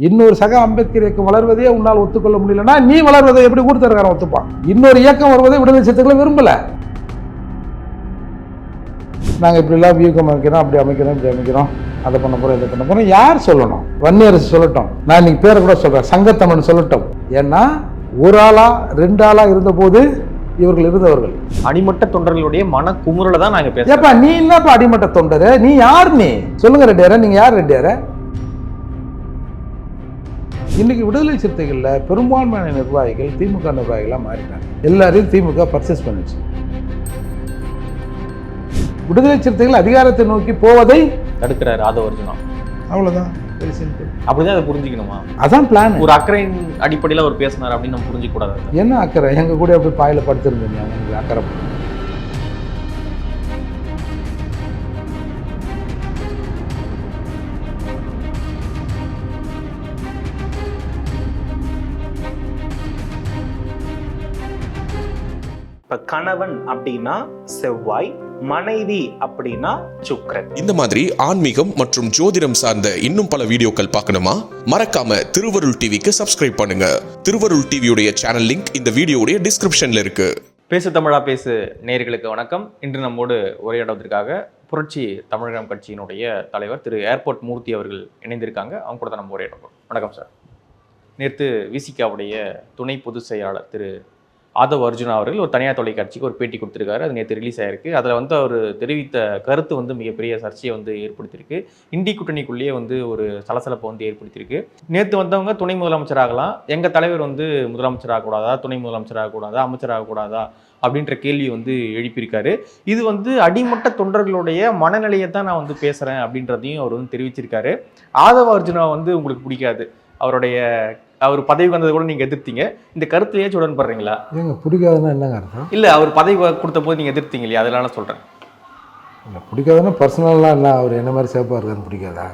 இன்னொரு சக அம்பேத்கர் இயக்கம் வளர்வதே உன்னால் ஒத்துக்கொள்ள முடியலன்னா நீ வளர்வதை எப்படி ஊர்த்தரக்காரன் ஒத்துப்பான்? இன்னொரு இயக்கம் வருவதை விடுதலை சிறுத்தைகளை விரும்பல. நாங்கள் இப்படிலாம் வியூகம் அமைக்கிறோம், அப்படி அமைக்கிறோம், இப்படி அமைக்கிறோம், அதை பண்ண போகிறோம், இதை பண்ண போகிறோம். யார் சொல்லணும்? வன்னியரசு சொல்லட்டும், நான் இன்னைக்கு பேரை கூட சொல்கிறேன், சங்கத்தமிழ் சொல்லட்டும். ஏன்னா ஒரு ஆளா ரெண்டு ஆளா இருந்த போது இவர்கள் இருந்தவர்கள் அடிமட்ட தொண்டர்களுடைய மன குமுறலை தான் நாங்கள் பேசுறோம். ஏப்பா நீ என்னப்பா அடிமட்ட தொண்டர்? நீ யார்? நீ சொல்லுங்க ரெட்டியார, நீங்க யார் ரெட்டியார? இன்னைக்கு விடுதலை சிறுத்தைகளில் பெரும்பான்மையான நிர்வாகிகள் திமுக நிர்வாகிகளாக மாறிட்டாங்க. எல்லாரையும் திமுக பர்ச்சேஸ் பண்ணிச்சு. விடுதலை சிறுத்தைகள் அதிகாரத்தை நோக்கி போவதை தடுக்கிறாரு ஆதவர்ஜுனா. அவ்வளவுதான். அப்படிதான் அதை புரிஞ்சுக்கணுமா? அதான் பிளான். ஒரு அக்கறையின் அடிப்படையில் அவர் பேசினார் அப்படின்னு நம்ம புரிஞ்சிக்க கூடாது. என்ன அக்கறை? எங்க கூட அப்படி பாயில படுத்திருந்தீங்க, உங்களுக்கு அக்கறை. இப்ப கணவன் அப்படின்னா செவ்வாய், மனைவி அப்படின்னா சுக்கிரன். இந்த மாதிரி ஆன்மீகம் மற்றும் ஜோதிடம் சார்ந்த இன்னும் பல வீடியோக்கள் பார்க்கணுமா? மறக்காம திருவருள் டிவிக்கு சப்ஸ்கிரைப் பண்ணுங்க. திருவருள் டிவியுடைய சேனல் லிங்க் இந்த வீடியோடைய டிஸ்கிரிப்ஷன்ல இருக்கு. பேசு தமிழா பேசு நேயர்களுக்கு வணக்கம். இன்று நம்மோடு உரையாடுவதற்காக புரட்சி தமிழகம் கட்சியினுடைய தலைவர் திரு ஏர்போர்ட் மூர்த்தி அவர்கள் இணைந்திருக்காங்க. அவங்க கூட தான் நம்ம உரையாடுறோம். வணக்கம் சார். நேற்று விசிகாவுடைய துணை பொதுச் செயலாளர் திரு ஆதவ் அர்ஜுனா அவர்கள் ஒரு தனியார் தொலைக்காட்சிக்கு ஒரு பேட்டி கொடுத்துருக்காரு. அது நேற்று ரிலீஸ் ஆயிருக்கு. அதில் அவர் தெரிவித்த கருத்து மிகப்பெரிய சர்ச்சையை ஏற்படுத்தியிருக்கு. இண்டி கூட்டணிக்குள்ளேயே ஒரு சலசலப்பை ஏற்படுத்தியிருக்கு. நேற்று வந்தவங்க துணை முதலமைச்சராகலாம், எங்கள் தலைவர் முதலமைச்சராகக்கூடாதா, துணை முதலமைச்சராகக்கூடாதா, அமைச்சராகக்கூடாதா அப்படின்ற கேள்வி எழுப்பியிருக்காரு. இது அடிமட்ட தொண்டர்களுடைய மனநிலையை தான் நான் பேசுகிறேன் அப்படின்றதையும் அவர் தெரிவிச்சிருக்காரு. ஆதவ அர்ஜுனா உங்களுக்கு பிடிக்காது, அவர் பதவி வந்ததை கூட நீங்கள் எதிர்த்தீங்க. இந்த கருத்துலேயே உடன்படுறீங்களா? ஏங்க பிடிக்காதுன்னா என்னங்க அர்த்தம்? இல்லை, அவர் பதவி கொடுத்த போது நீங்கள் எதிர்த்தீங்க இல்லையா, அதனால சொல்கிறேன். இல்லை பிடிக்காதுன்னா பர்சனலாக இல்லை, அவர் என்ன மாதிரி சேப்பாக இருக்கான்னு பிடிக்காதா?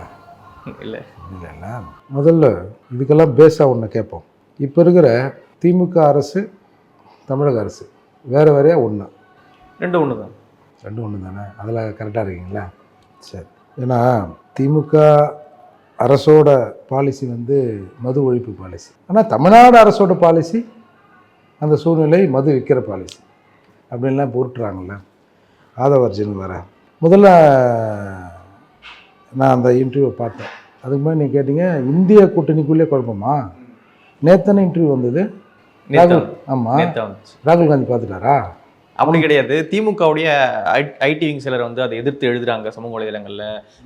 இல்லை இல்லைல்ல. முதல்ல இதுக்கெல்லாம் பேஸாக ஒன்று கேட்போம். இப்போ இருக்கிற திமுக அரசு, தமிழக அரசு வேறு வேறையாக ஒன்று? ரெண்டு ஒன்று தான். ரெண்டு ஒன்று தானே? அதில் கரெக்டாக இருக்கீங்களா? சரி. ஏன்னா திமுக அரசோட பாலிசி மது ஒழிப்பு பாலிசி. ஆனால் தமிழ்நாடு அரசோட பாலிசி அந்த சூழ்நிலை மது விற்கிற பாலிசி அப்படின்லாம் போட்டுறாங்கல்ல. ஆதவர்ஜன் வர முதல்ல நான் அந்த இன்டர்வியூவை பார்த்தேன். அதுக்கு முன்னாடி நீங்கள் கேட்டீங்க இந்திய கூட்டணிக்குள்ளே குழப்பமா? நேத்தான இன்டர்வியூ வந்தது. ராகுல், ஆமாம், ராகுல் காந்தி பார்த்துட்டாரா? அப்படி கிடையாது. திமுகவுடைய ஐடி விங் சிலர் அதை எதிர்த்து எழுதுறாங்க சமூக வலைதளங்களில்.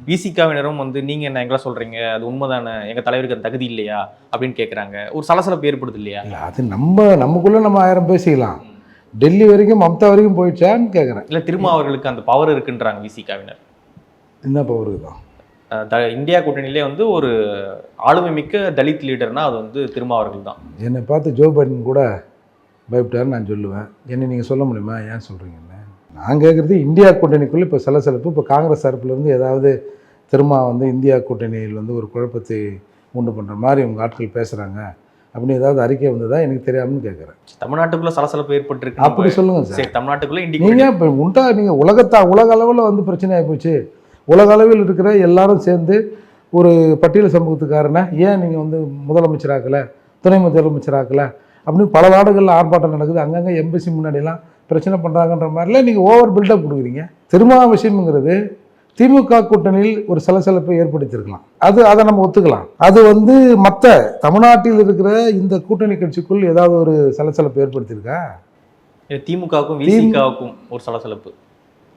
விசிகாவினரும் நீங்கள் என்ன எங்களை சொல்கிறீங்க, அது உண்மைதானே, எங்கள் தலைவருக்கு அந்த தகுதி இல்லையா அப்படின்னு கேட்குறாங்க. ஒரு சலசலப்பு ஏற்படுது இல்லையா? இல்லை, அது நமக்குள்ளே நம்ம 1000 பேசிக்கலாம். டெல்லி வரைக்கும் மம்தா வரைக்கும் போயிடுச்சான்னு கேட்குறேன். இல்லை, திரும்ப அவர்களுக்கு அந்த பவர் இருக்குன்றாங்க விசிகாவினர். என்ன பவர் தான்? இந்தியா கூட்டணியிலே ஒரு ஆளுமை மிக்க தலித் லீடர்னா அது திரும்ப அவர்கள் தான். என்னை பார்த்து ஜோ பைடன் கூட பயப்பட்டாருன்னு நான் சொல்லுவேன். என்ன நீங்கள் சொல்ல முடியுமா? ஏன் சொல்கிறீங்கன்னு நான் கேட்குறது. இந்தியா கூட்டணிக்குள்ளே இப்போ சலசலப்பு. இப்போ காங்கிரஸ் தரப்புலேருந்து ஏதாவது திரும்ப இந்தியா கூட்டணியில் ஒரு குழப்பத்தை உண்டு பண்ணுற மாதிரி உங்கள் ஆட்கள் பேசுகிறாங்க அப்படின்னு ஏதாவது அறிக்கை வந்ததா எனக்கு தெரியாமல் கேட்குறேன். தமிழ்நாட்டுக்குள்ளே சலசலப்பு ஏற்பட்டுருக்கு அப்படி சொல்லுங்கள் சார். தமிழ்நாட்டுக்குள்ளே நீங்கள் இப்போ நீங்கள் உலக அளவில் பிரச்சனை ஆகிப்போச்சு. உலக அளவில் இருக்கிற எல்லாரும் சேர்ந்து ஒரு பட்டியல் சமூகத்துக்காரனை ஏன் நீங்கள் முதலமைச்சராக்கலை, துணை முதலமைச்சராக்கலை அப்படின்னு பல நாடுகளில் ஆர்ப்பாட்டம் நடக்குது. அங்கங்கே எம்பசி முன்னாடியெல்லாம் பிரச்சனை பண்ணுறாங்கன்ற மாதிரிலாம் நீங்கள் ஓவர் பில்டப் கொடுக்குறீங்க. திருமாவசியம்ங்கிறது திமுக கூட்டணியில் ஒரு சலசலப்பை ஏற்படுத்தியிருக்கலாம். அதை நம்ம ஒத்துக்கலாம். அது மற்ற தமிழ்நாட்டில் இருக்கிற இந்த கூட்டணி கட்சிக்குள் ஏதாவது ஒரு சலசலப்பை ஏற்படுத்தியிருக்கா? திமுகவுக்கும் விசிகாவுக்கும் ஒரு சலசலப்பு,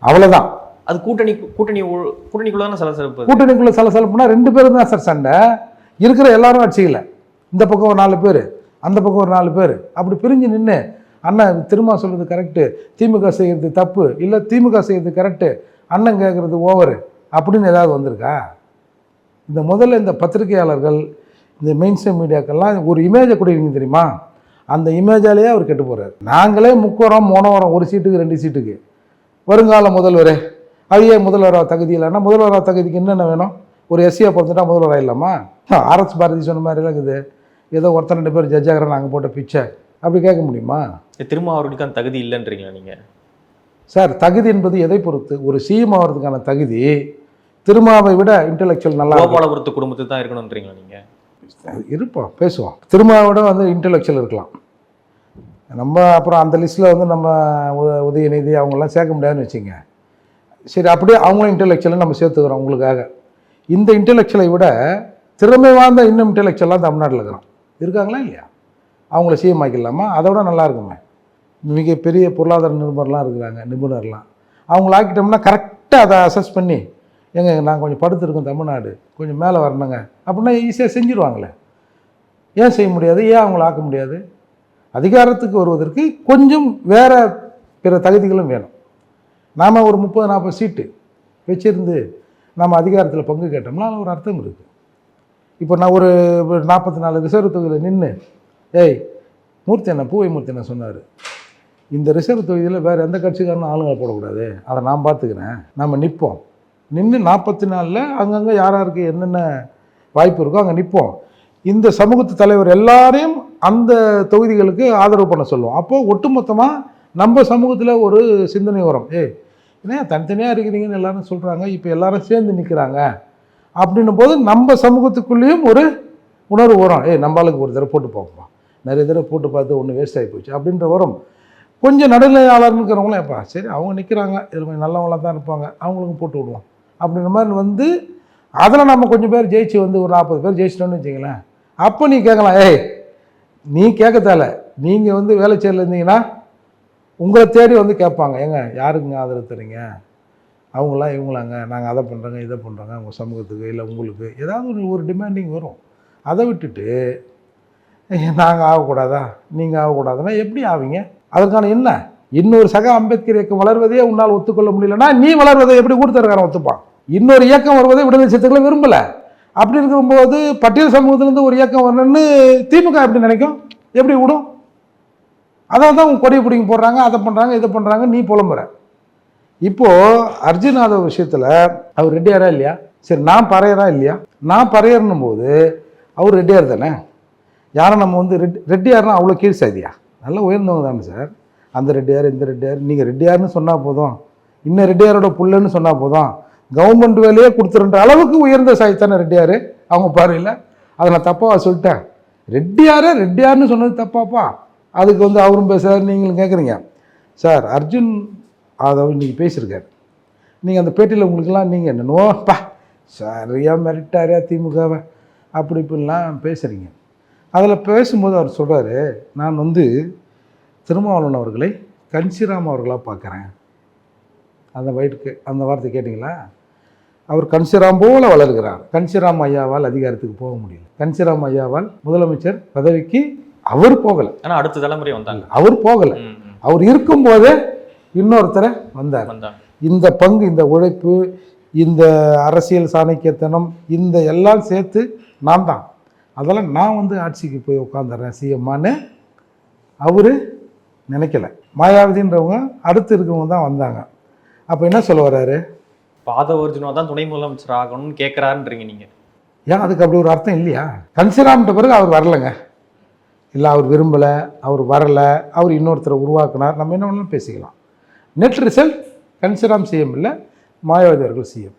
அவ்வளோதான். அது கூட்டணிக்குள்ள தானே சலசலப்பு. கூட்டணிக்குள்ள சலசலப்புனா 2 பேரும் தான் சார் சண்டை. இருக்கிற எல்லாரும் ஆட்சியில் இந்த பக்கம் ஒரு 4 பேர், அந்த பக்கம் ஒரு 4 பேர், அப்படி பிரிஞ்சு நின்று அண்ணன் திரும்ப சொல்கிறது கரெக்டு, திமுக செய்கிறது தப்பு, இல்லை திமுக செய்கிறது கரெக்டு, அண்ணன் கேட்குறது ஓவரு அப்படின்னு ஏதாவது வந்திருக்கா? முதல்ல இந்த பத்திரிகையாளர்கள், இந்த மெயின் ஸ்ட்ரீம் மீடியாக்கெல்லாம் ஒரு இமேஜை கொடுக்குறீங்க தெரியுமா? அந்த இமேஜாலேயே அவர் கெட்டு போகிறார். நாங்களே முக்கோரம் மோனோரம், ஒரு சீட்டுக்கு 2 சீட்டுக்கு வருங்கால முதல்வர், அவையே முதல்வராக தகுதி இல்லைன்னா முதல்வராக தகுதிக்கு என்னென்ன வேணும்? ஒரு எஸ்சியாக பிறந்துட்டா முதல்வர் ஆகிடலாமா? ஆர்எஸ் பாரதி சொன்ன மாதிரிலாம் இருக்குது. ஏதோ ஒருத்தர் 2 பேர் ஜட்ஜாகிற நாங்கள் போட்ட பிச்சை அப்படி கேட்க முடியுமா? திரும்ப அவர்களுக்கு அந்த தகுதி இல்லைன்றீங்களா நீங்கள்? சார், தகுதி என்பது எதை பொறுத்து? ஒரு சிஎம் ஆகிறதுக்கான தகுதி திருமாவை விட இன்டெலெக்சுவல் நல்லா கோபாலபுரத்து குடும்பத்துக்கு தான் இருக்கணும்ன்றீங்களா நீங்கள்? இருப்போம், பேசுவோம். திருமாவோட வந்து இன்டெலெக்சுவல் இருக்கலாம். நம்ம அப்புறம் அந்த லிஸ்ட்டில் வந்து நம்ம உதயநிதி அவங்களாம் சேர்க்க முடியாதுன்னு வச்சுங்க. சரி, அப்படியே அவங்களும் இன்டெலெக்சுவலை நம்ம சேர்த்துக்கிறோம் உங்களுக்காக. இந்த இன்டெலெக்சுவலை விட திறமை வாய்ந்த இன்னும் இன்டெலெக்சுவலாக தமிழ்நாட்டில் இருக்கிறோம். இருக்காங்களா இல்லையா? அவங்கள சிஎம் ஆக்கிடலாமா? அதை விட நல்லா இருக்குமே. மிகப்பெரிய பொருளாதார நிபுணர்லாம் அவங்கள ஆக்கிட்டோம்னா கரெக்டாக அதை அசஸ் பண்ணி, ஏங்க நான் கொஞ்சம் படுத்துருக்கோம், தமிழ்நாடு கொஞ்சம் மேலே வரணுங்க அப்படின்னா ஈஸியாக செஞ்சுருவாங்களே. ஏன் செய்ய முடியாது? ஏன் அவங்கள ஆக்க முடியாது? அதிகாரத்துக்கு வருவதற்கு கொஞ்சம் வேறு பிற தகுதிகளும் வேணும். நாம் ஒரு 30-40 சீட்டு வச்சுருந்து நம்ம அதிகாரத்தில் பங்கு கேட்டோம்னா அது ஒரு அர்த்தம் இருக்குது. இப்போ நான் ஒரு 44 ரிசர்வ் தொகுதியில் நின்று, ஏய் மூர்த்தி அண்ணன், பூவை மூர்த்தி அண்ணன் சொன்னார், இந்த ரிசர்வ் தொகுதியில் வேறு எந்த கட்சிக்காரனும் ஆளுங்களை போடக்கூடாது, அதை நான் பார்த்துக்கிறேன், நம்ம நிற்போம். நின்று 44 அங்கங்கே யாராருக்கு என்னென்ன வாய்ப்பு இருக்கோ அங்கே நிற்போம். இந்த சமூகத்து தலைவர் எல்லாரையும் அந்த தொகுதிகளுக்கு ஆதரவு பண்ண சொல்லுவோம். அப்போது ஒட்டுமொத்தமாக நம்ம சமூகத்தில் ஒரு சிந்தனை வரும். ஏன்னா தனித்தனியாக இருக்கிறீங்கன்னு எல்லாரும் சொல்கிறாங்க, இப்போ எல்லாரும் சேர்ந்து நிற்கிறாங்க அப்படின்னும் போது நம்ம சமூகத்துக்குள்ளேயும் ஒரு உணர்வு வரும். நம்மளுக்கு ஒரு தடவை போட்டு பார்ப்போம், நிறைய தடவை போட்டு பார்த்து ஒன்று வேஸ்ட் ஆகி போச்சு அப்படின்ற வரும். கொஞ்சம் நடுநிலையாளர்னு இருக்கிறவங்களும் எப்பா சரி அவங்க நிற்கிறாங்க, இதில் கொஞ்சம் நல்லவங்களாக தான் இருப்பாங்க, அவங்களுக்கும் போட்டு விடுவோம் அப்படின்ற மாதிரி வந்து அதில் நம்ம கொஞ்சம் பேர் ஜெயிச்சு வந்து ஒரு 40 பேர் ஜெயிச்சிட்டோன்னு வச்சிங்களேன். அப்போ நீ கேட்கலாம், நீ கேட்க தேவை, நீங்கள் வந்து வேலைச்சேரில் இருந்தீங்கன்னா உங்களை தேடி வந்து கேட்பாங்க, ஏங்க யாருக்குங்க ஆதரவு தரீங்க, அவங்களாம் இவங்களாங்க, நாங்கள் அதை பண்ணுறோங்க இதை பண்ணுறோங்க உங்கள் சமூகத்துக்கு இல்லை உங்களுக்கு ஏதாவது ஒரு டிமாண்டிங் வரும். அதை விட்டுட்டு நாங்கள் ஆகக்கூடாதா நீங்கள் ஆகக்கூடாதுன்னா எப்படி ஆவீங்க? அதற்கான என்ன? இன்னொரு சக அம்பேத்கர் இயக்கம் வளர்வதே உன்னால் ஒத்துக்கொள்ள முடியலன்னா நீ வளர்வதை எப்படி கூட்டத்தரக்காரன் ஒத்துப்பான்? இன்னொரு இயக்கம் வருவதை விடுதலை சிறுத்தைகளை விரும்பலை. அப்படி இருக்கும்போது பட்டியல் சமூகத்திலேருந்து ஒரு இயக்கம் வரணும்னு திமுக எப்படி நினைக்கும்? எப்படி விடும்? அதான் தான் கொடியை பிடிங்க போடுறாங்க, அதை பண்ணுறாங்க இதை பண்ணுறாங்க, நீ புலம்புற. இப்போது அர்ஜுன் யாதவ் விஷயத்தில் அவர் ரெட்டியாரா இல்லையா? சரி, நான் பறையறா இல்லையா? நான் பறையறனும் போது அவர் ரெட்டியார் தானே. யாரை நம்ம வந்து ரெட்டியார்னா அவ்வளோ கீழ் சாதியா? நல்லா உயர்ந்தவங்க தானே சார். அந்த ரெட்டியார் இந்த ரெட்டியார், நீங்கள் ரெட்டியார்னு சொன்னால் போதும், இன்னும் ரெட்டியாரோட புள்ளன்னு சொன்னால் போதும், கவர்மெண்ட் வேலையே கொடுத்துருன்ற அளவுக்கு உயர்ந்த சாதி தானே ரெட்டியார் அவங்க பார்வையில். அதை நான் தப்பாக சொல்லிட்டேன். ரெட்டியார்னு சொன்னது தப்பாப்பா. அதுக்கு வந்து அவரும் பேசுகிறார், நீங்களும் கேட்குறீங்க. சார் அர்ஜுன் அதை இன்றைக்கி பேசியிருக்காரு. நீங்கள் அந்த பேட்டியில் உங்களுக்கெல்லாம் நீங்கள் என்னென்னோப்பா சரியாக மிரட்டாரியா திமுகவை அப்படி இப்படிலாம் பேசுகிறீங்க. அதில் பேசும்போது அவர் சொல்கிறாரு, நான் வந்து திருமாவளவன் அவர்களை கன்சிராம் அவர்களாக பார்க்குறேன். அந்த வார்த்தை கேட்டிங்களா? அவர் கன்சிராம் போல வளர்கிறார். கன்சிராம் ஐயாவால் அதிகாரத்துக்கு போக முடியல. கன்சிராம் ஐயாவால் முதலமைச்சர் பதவிக்கு அவர் போகலை. ஆனால் அடுத்த தலைமுறை வந்தாங்க. அவர் போகலை. அவர் இருக்கும்போதே இன்னொருத்தரை வந்தார். இந்த பங்கு, இந்த உழைப்பு, இந்த அரசியல் சாணக்கியத்தனம், இந்த எல்லாம் சேர்த்து நான் தான், அதெல்லாம் நான் வந்து ஆட்சிக்கு போய் உட்காந்துறேன் சிஎம்மான்னு அவர் நினைக்கல. மாயாவதின்றவங்க அடுத்து இருக்கவங்க தான் வந்தாங்க. அப்போ என்ன சொல்ல வர்றாரு? பாதவர்ஜுனா தான் துணை முதலமைச்சர் ஆகணும்னு கேட்குறாருன்றீங்க நீங்கள். ஏன் அதுக்கு அப்படி ஒரு அர்த்தம் இல்லையா? கன்சிராம்ட்ட பிறகு அவர் வரலைங்க, இல்லை அவர் விரும்பலை, அவர் வரலை, அவர் இன்னொருத்தரை உருவாக்குனார், நம்ம என்ன வேணாலும் பேசிக்கலாம். நெட் ரிசல்ட் கன்சிராம் சிஎம் இல்லை, மாயாவதி அவர்கள் சிஎம்.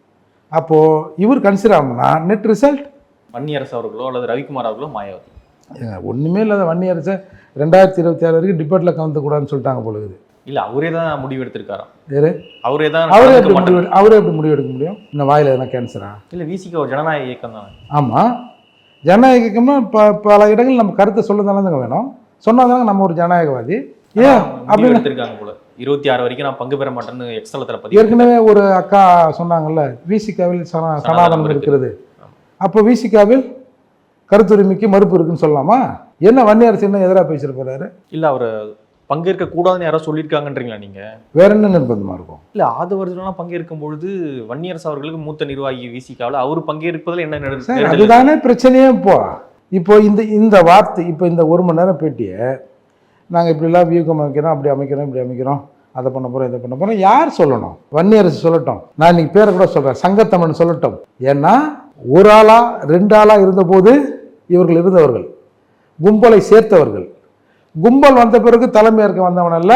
அப்போது இவர் கன்சிராம்னா நெட் ரிசல்ட் வன்னியரசு அவர்களோ அல்லது ரவிக்குமார் அவர்களோ மாயாவதி. ஒன்றுமே இல்லாத வன்னியரசை 2026 வரைக்கும் டிபேட்டில் கலந்துக்கூடாதுன்னு சொல்லிட்டாங்க போல இருக்குது. இல்லை, அவரே தான் முடிவு எடுத்திருக்காராம். வேறு அவரே எப்படி முடிவு எடுக்க முடியும்? இந்த வாயில் எதனா கேன்சரா? இல்லை, விசிக ஒரு ஜனநாயக இயக்கம் தான். ஆமாம், ஜனநாயக இயக்கம்னா பல இடங்கள் நம்ம கருத்தை சொல்ல தானே வேணும். சொன்னால் தானே நம்ம ஒரு ஜனநாயகவாதி. ஏன் அப்படி எடுத்திருக்காங்க போல? 26 வரைக்கும் நான் பங்கு பெற மாட்டேன்னு எக்ஸ்தலத்தில் பதிவு. ஏற்கனவே ஒரு அக்கா சொன்னாங்கல்ல, விசிகாவில் சனாதனம் இருக்கிறது. அப்போ விசிகாவில் கருத்துரிமைக்கு மறுப்பு இருக்குன்னு சொல்லலாமா? என்ன வன்னியரசு என்ன எதிராக பேசிட்டு போறாரு? இல்லை, அவர் பங்கேற்க கூடாதுன்னு யாரோ சொல்லியிருக்காங்கன்றீங்களா நீங்கள்? வேற என்ன நிர்பந்தமாக இருக்கும்? இல்லை, ஆதவர்ஜுனா பங்கேற்கும் பொழுது வன்னியரசு அவர்களுக்கு மூத்த நிர்வாகி விசிகாவில் அவர் பங்கேற்பதில் என்ன அதுதானே பிரச்சனையே. இப்போ இந்த வார்த்தை, இப்போ இந்த 1 மணி நேரம் பேட்டியை நாங்கள் இப்படிலாம் வியூகம் அமைக்கிறோம், அப்படி அமைக்கிறோம், இப்படி அமைக்கிறோம், அதை பண்ண போகிறோம், இதை பண்ண போகிறோம், யார் சொல்லணும்? வன்னியரசு சொல்லட்டும். நான் இன்னைக்கு பேரை கூட சொல்கிறேன், சங்கத்தமிழ் சொல்லட்டும். ஏன்னா 1 ஆளா 2 ஆளா இருந்தபோது இவர்கள் இருந்தவர்கள், கும்பலை சேர்த்தவர்கள். கும்பல் வந்த பிறகு தலைமையேற்க வந்தவன் அல்ல,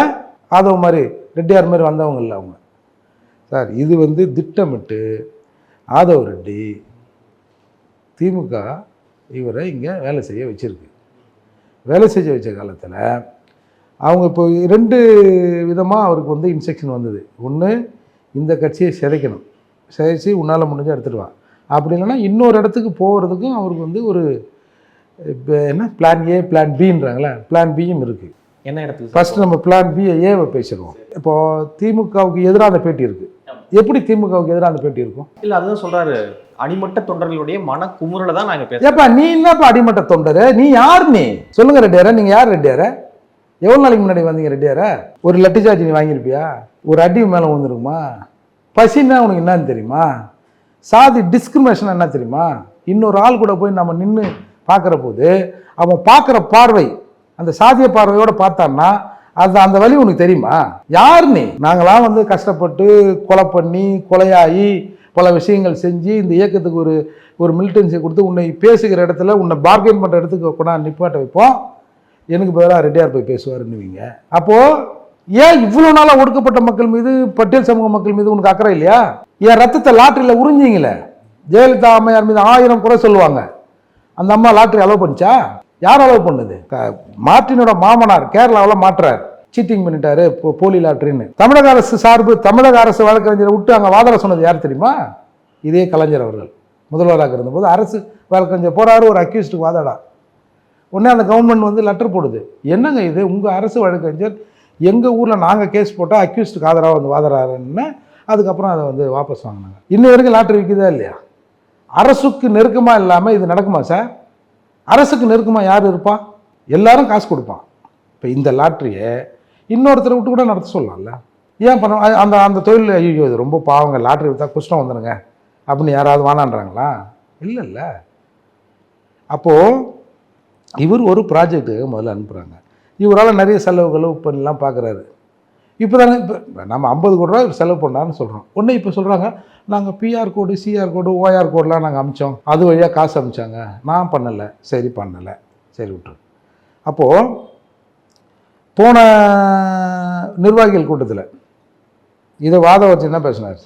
ஆதவ மாதிரி ரெட்டியார் மாதிரி வந்தவங்க இல்லை அவங்க. சார் இது வந்து திட்டமிட்டு ஆதவ ரெட்டி திமுக இவரை இங்கே வேலை செய்ய வச்சுருக்கு. வேலை செய்ய வச்ச காலத்தில் அவங்க இப்போ 2 விதமாக அவருக்கு வந்து இன்ஸ்ட்ரக்ஷன் வந்தது. ஒன்று, இந்த கட்சியை சிதைக்கணும், சிதைச்சி உன்னால் முடிஞ்சால் எடுத்துகிட்டு வா. அப்படி இல்லைன்னா இன்னொரு இடத்துக்கு போகிறதுக்கும் அவருக்கு வந்து ஒரு இப்போ என்ன பிளான் ஏ பிளான் பின்றாங்களே, பிளான் பியும் இருக்குது. என்ன இடத்துல ஃபர்ஸ்ட் நம்ம பிளான் பி ஏவை பேசிடுவோம். இப்போது திமுகவுக்கு எதிராக அந்த பேட்டி இருக்குது. எப்படி திமுகவுக்கு எதிராக அந்த பேட்டி இருக்கும்? இல்ல அதுதான் சொல்றாரு, அடிமட்ட தொண்டர்களுடைய மன குமுறலை தான் நாங்க பேசுறோம். ஏப்பா நீ என்னப்பா அடிமட்ட தொண்டரு? நீ யார்? நீ சொல்லுங்க ரெட்டியார, நீங்கள் யார் ரெட்டியார? எவ்வளோ நாளைக்கு முன்னாடி வந்தீங்க ரெட்டியார? ஒரு லட்டு சார்ஜ் நீ வாங்கியிருப்பியா? ஒரு அடி மேலே விழுந்துருக்குமா? பசின்னா உனக்கு என்னன்னு தெரியுமா? சாதி டிஸ்கிரிமினேஷன் என்ன தெரியுமா? இன்னொரு ஆள் கூட போய் நம்ம நின்று பார்க்குற போது அவன் பார்க்குற பார்வை அந்த சாதிய பார்வையோடு பார்த்தான்னா அது அந்த வழி உனக்கு தெரியுமா? யார் நீ? நாங்களாம் வந்து கஷ்டப்பட்டு கொலை பண்ணி கொலையாகி பல விஷயங்கள் செஞ்சு இந்த இயக்கத்துக்கு ஒரு மிலிட்டன்சி கொடுத்து உன்னை பேசுகிற இடத்துல உன்னை பார்கெயின் பண்ணுற இடத்துக்கு கொண்டா நிப்பாட்ட வைப்போம். எனக்கு பதிலாக ரெட்டியார் போய் பேசுவாருன்னுவீங்க. அப்போது ஏன் இவ்வளோ நாளாக ஒடுக்கப்பட்ட மக்கள் மீது, பட்டியல் சமூக மக்கள் மீது உனக்கு அக்கறை இல்லையா? என் ரத்தத்தை லாட்டரியில் உறிஞ்சிங்களே. ஜெயலலிதா அம்மையார் மீது 1000 குறை சொல்லுவாங்க. அந்த அம்மா லாட்டரி அலோவ் பண்ணிச்சா? யார் அலோவ் பண்ணுது? மார்ட்டினோட மாமனார் கேரளாவில் மாற்றார், சீட்டிங் பண்ணிட்டாரு போலி லாட்டரின்னு. தமிழக அரசு சார்பு தமிழக அரசு வழக்கறிஞரை விட்டு அங்கே வாதாட சொன்னது யார் தெரியுமா? இதே கலைஞர் அவர்கள் முதல்வராக இருந்தபோது அரசு வழக்கறிஞர் போறாரு, ஒரு அக்யூஸ்டுக்கு வாதாடா. உடனே அந்த கவர்மெண்ட் வந்து லெட்டர் போடுது, என்னங்க இது உங்கள் அரசு வழக்கறிஞர் எங்கள் ஊரில் நாங்கள் கேஸ் போட்டால் அக்யூஸ்டுக்கு ஆதரவாக வந்து வாதாடுறாருன்னு. அதுக்கப்புறம் அதை வந்து வாபஸ் வாங்கினாங்க. இன்ன வரைக்கும் லாட்டரி விற்குதா இல்லையா? அரசுக்கு நெருக்கமாக இல்லாமல் இது நடக்குமா சார்? அரசுக்கு நெருக்கமாக யார் இருப்பான்? எல்லாரும் காசு கொடுப்பான். இப்போ இந்த லாட்டரியை இன்னொருத்தரை விட்டு கூட நடத்த சொல்லலாம்ல. ஏன் பண்ண அந்த அந்த தொழில் ஐயோ இது ரொம்ப பாவங்க, லாட்டரி விற்றா குஷ்டம் வந்துடுங்க அப்படின்னு யாராவது வானான்றாங்களா? இல்லை. அப்போது இவர் ஒரு ப்ராஜெக்ட்டுக்கு முதல்ல அனுப்புகிறாங்க. இவரால் நிறைய செலவுகள் பண்ணலாம் பார்க்குறாரு. இப்போ தானே இப்போ நம்ம 50 கோடி ரூபா செலவு பண்ணான்னு சொல்கிறோம். ஒன்று இப்போ சொல்கிறாங்க நாங்கள் PR code CR code OR கோடெலாம் நாங்கள் அமிச்சோம், அது வழியாக காசு அமிச்சாங்க, நான் பண்ணலை. சரி பண்ணலை, சரி விட்டுரு. அப்போது போன நிர்வாகிகள் கூட்டத்தில் இதை வாதம் வச்சு என்ன பேசினார்?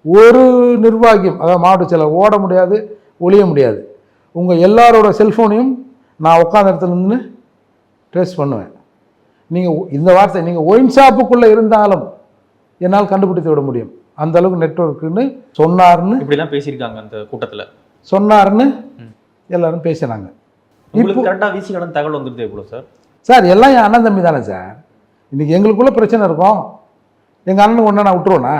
ஒரு நிர்வாகியும், அதாவது மாவட்ட செயலர் ஓட முடியாது, ஒழிய முடியாது. உங்கள் எல்லாரோட செல்ஃபோனையும் நான் உட்காந்த இடத்துல நின்று ட்ரேஸ் பண்ணுவேன். நீங்கள் இந்த வார்த்தை, நீங்கள் ஒயின் ஷாப்புக்குள்ளே இருந்தாலும் என்னால் கண்டுபிடித்து விட முடியும், அந்த அளவுக்கு நெட்வொர்க்குன்னு சொன்னார்னு இப்படிலாம் பேசியிருக்காங்க அந்த கூட்டத்தில். சொன்னார்னு எல்லாரும் பேசினாங்க. இப்போ கரெக்டாக வீசி கடன் தகவல் வந்துருது எவ்வளோ சார்? சார் எல்லாம் என் அண்ணன் தம்பி தானே சார். இன்றைக்கி எங்களுக்குள்ளே பிரச்சனை இருக்கும், எங்கள் அண்ணனுக்கு ஒன்றா நான் விட்டுருவேண்ணா?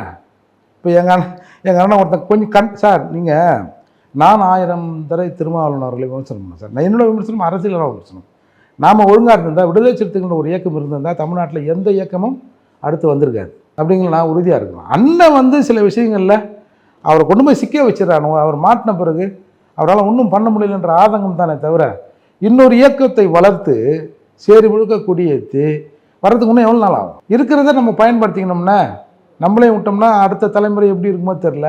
இப்போ எங்கள் அண்ணன் ஒருத்தன் கொஞ்சம் சார் நீங்கள் நான் 1000 தடவை திருமாவளவன் அவர்களை விமர்சனம் பண்ணேன் சார். நான் என்னோட விமர்சனம் அரசியலான விமர்சனம். நாம் ஒழுங்காக இருந்திருந்தால், விடுதலை சிறுத்தைகள் ஒரு இயக்கம் இருந்திருந்தால் தமிழ்நாட்டில் எந்த இயக்கமும் அடுத்து வந்திருக்காது அப்படிங்கிற நான் உறுதியாக இருக்கிறேன். அண்ணன் வந்து சில விஷயங்களில் அவரை கொண்டு போய் சிக்க வச்சிடறானோ, அவர் மாட்டின பிறகு அவரால் ஒன்றும் பண்ண முடியலன்ற ஆதங்கம் தானே தவிர, இன்னொரு இயக்கத்தை வளர்த்து சேரி முழுக்க கொடியேற்றி வர்றதுக்கு இன்னும் எவ்வளோ நாள் ஆகும்? இருக்கிறத நம்ம பயன்படுத்திக்கணும்னா, நம்மளே விட்டோம்னா அடுத்த தலைமுறை எப்படி இருக்குமோ தெரில.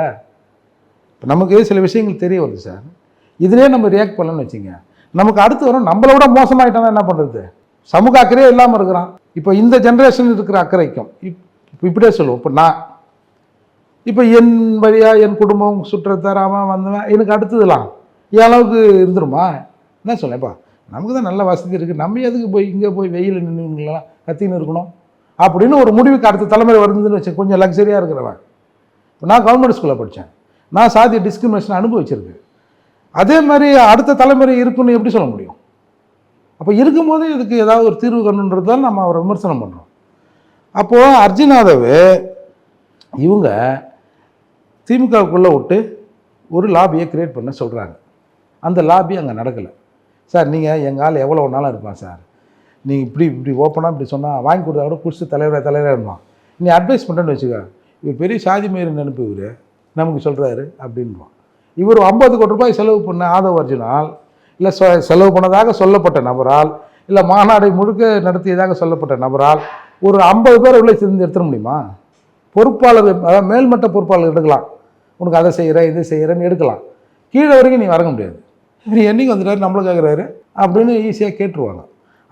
இப்போ நமக்கு சில விஷயங்கள் தெரிய வருது சார். இதிலே நம்ம ரியாக்ட் பண்ணலன்னு வச்சுங்க, நமக்கு அடுத்து வரும் நம்மளை விட மோசமாயிட்டானா என்ன பண்ணுறது? சமூக அக்கறையே இல்லாமல் இருக்கிறான். இப்போ இந்த ஜென்ரேஷன் இருக்கிற அக்கறைக்கும் இப்போ இப்படியே சொல்லுவோம். இப்போ என் வழியாக என் குடும்பம் சுற்றத்தராமல் வந்தவன் எனக்கு அடுத்ததுலாம் என் அளவுக்கு இருந்துருமா? என்ன சொல்லேன்ப்பா, நமக்கு தான் நல்ல வசதி இருக்குது, நம்ம எதுக்கு போய் இங்கே போய் வெயில் நின்றுலாம் கத்தின்னு இருக்கணும் அப்படின்னு ஒரு முடிவுக்கு அடுத்த தலைமுறை வருதுன்னு வச்சு கொஞ்சம் லக்ஸரியாக இருக்கிறவன். நான் கவர்மெண்ட் ஸ்கூலில் படித்தேன், நான் சாதி டிஸ்கிரிமினேஷன் அனுபவிச்சிருக்கேன். அதே மாதிரி அடுத்த தலைமுறை இருக்குன்னு எப்படி சொல்ல முடியும்? அப்போ இருக்கும்போது இதுக்கு ஏதாவது ஒரு தீர்வு கண்டுன்றது தான் நம்ம அவரை விமர்சனம் பண்ணுறோம். அப்போது அர்ஜுன் யாதவ் இவங்க திமுகவுக்குள்ளே விட்டு ஒரு லாபியை கிரியேட் பண்ண சொல்கிறாங்க. அந்த லாபி அங்கே நடக்கலை. சார் நீங்கள் எங்கள் ஆள் எவ்வளோ ஒன்றாலும் இருப்பான் சார், நீங்கள் இப்படி ஓப்பனாக இப்படி சொன்னால் வாங்கி கொடுத்தா கூட குடிச்சு தலைவராக இருப்பான். நீ அட்வைஸ் பண்ணுறேன்னு வச்சுக்க, இவர் பெரிய சாதி மாரி நினைப்பு இவர் நமக்கு சொல்கிறாரு அப்படின்வான். இவர் 50 கோடி ரூபாய் செலவு பண்ண ஆதவ் அர்ஜுனால், இல்லை செலவு பண்ணதாக சொல்லப்பட்ட நபரால், இல்லை மாநாடை முழுக்க நடத்தியதாக சொல்லப்பட்ட நபரால் ஒரு 50 பேர் உள்ள சேர்ந்து எடுத்துட முடியுமா? பொறுப்பாளர், அதாவது மேல்மட்ட பொறுப்பாளர் எடுக்கலாம், உனக்கு அதை செய்கிறேன் இது செய்கிறேன்னு எடுக்கலாம். கீழே வரைக்கும் நீ வரங்க முடியாது. இவர் என்னைக்கு வந்துட்டாரு நம்மளை கேட்குறாரு அப்படின்னு ஈஸியாக கேட்டுருவாங்க.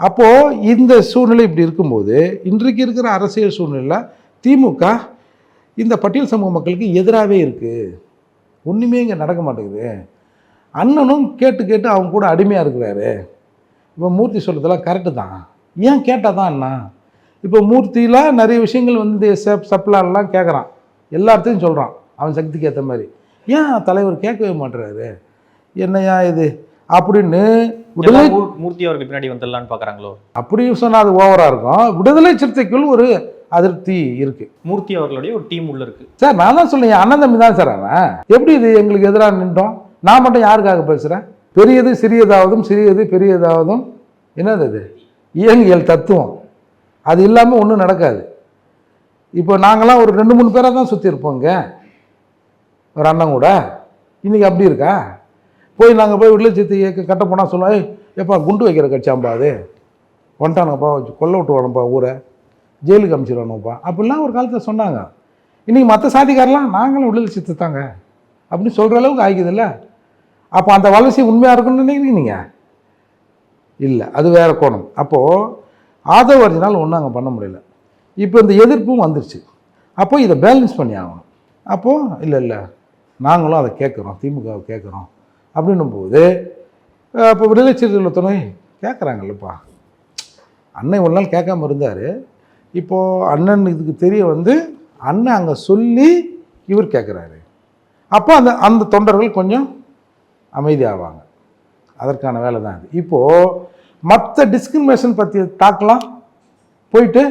அப்போது இந்த சூழ்நிலை இப்படி இருக்கும்போது, இன்றைக்கு இருக்கிற அரசியல் சூழ்நிலை திமுக இந்த பட்டியல் சமூக மக்களுக்கு எதிராகவே இருக்குது. ஒன்றுமே இங்கே நடக்க மாட்டேங்குது. அண்ணனும் கேட்டு கேட்டு அவங்க கூட அடிமையாக இருக்கிறாரு. இப்போ மூர்த்தி சொல்கிறதெல்லாம் கரெக்டு தான். ஏன் கேட்டால் தான் அண்ணா. இப்போ மூர்த்தியில் நிறைய விஷயங்கள் வந்து சப்ளாலாம் கேட்குறான், எல்லாத்தையும் சொல்கிறான் அவன் சக்திக்கு ஏற்ற மாதிரி. ஏன் தலைவர் கேட்கவே மாட்டுறாரு, என்னையா இது அப்படின்னு விடுதலை மூர்த்தி அவர்கள் பின்னாடி வந்துடலான்னு பார்க்குறாங்களோ? அப்படி சொன்னால் அது ஓவராக இருக்கும். விடுதலை சிறுத்தைக்குள் ஒரு அதிருப்தி இருக்குது. மூர்த்தி அவர்களுடைய ஒரு டீம் உள்ள இருக்கு சார். நான் தான் சொல்லுங்க, அண்ணன் தம்பி தான் சார் அவன். எப்படி இது எங்களுக்கு எதிராக நின்றோம்? நான் மட்டும் யாருக்காக பேசுகிறேன்? பெரியது சிறியதாவதும் சிறியது பெரியதாவதும் என்னது அது இயங்கியல் தத்துவம். அது இல்லாமல் ஒன்றும் நடக்காது. இப்போ நாங்களாம் ஒரு 2-3 பேராக தான் சுற்றி இருப்போங்க ஒரு அண்ணன் கூட. இன்றைக்கி அப்படி இருக்கா? போய் நாங்கள் போய் விடுதலை சிறுத்தை கட்ட போனால் சொல்லுவோம், எப்பா குண்டு வைக்கிற கட்சியாம்பா அது வந்துட்டானுங்கப்பா, கொல்ல விட்டுவானுப்பா, ஊரை ஜெயிலுக்கு அனுப்பிச்சிடுவானுப்பா அப்படிலாம் ஒரு காலத்தில் சொன்னாங்க. இன்றைக்கி மற்ற சாதிக்காரெலாம் நாங்களும் விடுதலை சிறுத்தை தாங்க அப்படின்னு சொல்கிற அளவுக்கு ஆகிக்குதில்ல. அப்போ அந்த வளர்ச்சி உண்மையாக இருக்குன்னு நினைக்கிறீங்க நீங்கள்? இல்லை, அது வேறு கோணம். அப்போது ஆதவ அர்ஜுனால் ஒன்றும் அங்கே பண்ண முடியல. இப்போ இந்த எதிர்ப்பும் வந்துருச்சு. அப்போது இதை பேலன்ஸ் பண்ணி ஆகணும். அப்போது இல்லை நாங்களும் அதை கேட்குறோம், திமுகவை கேட்குறோம் அப்படின்னும் போது இப்போ விடுதலை சிறுத்தைகள் துணை கேட்குறாங்கல்லப்பா. அண்ணன் ஒரு நாள் கேட்காம இருந்தார். இப்போது அண்ணன் இதுக்கு தெரிய வந்து அண்ணன் அங்கே சொல்லி இவர் கேட்குறாரு. அப்போ அந்த தொண்டர்கள் கொஞ்சம் அமைதியாவாங்க. அதற்கான வேலை தான் இது. இப்போது மற்ற டிஸ்கிரிமினேஷன் பற்றி தாக்கலாம் போயிட்டு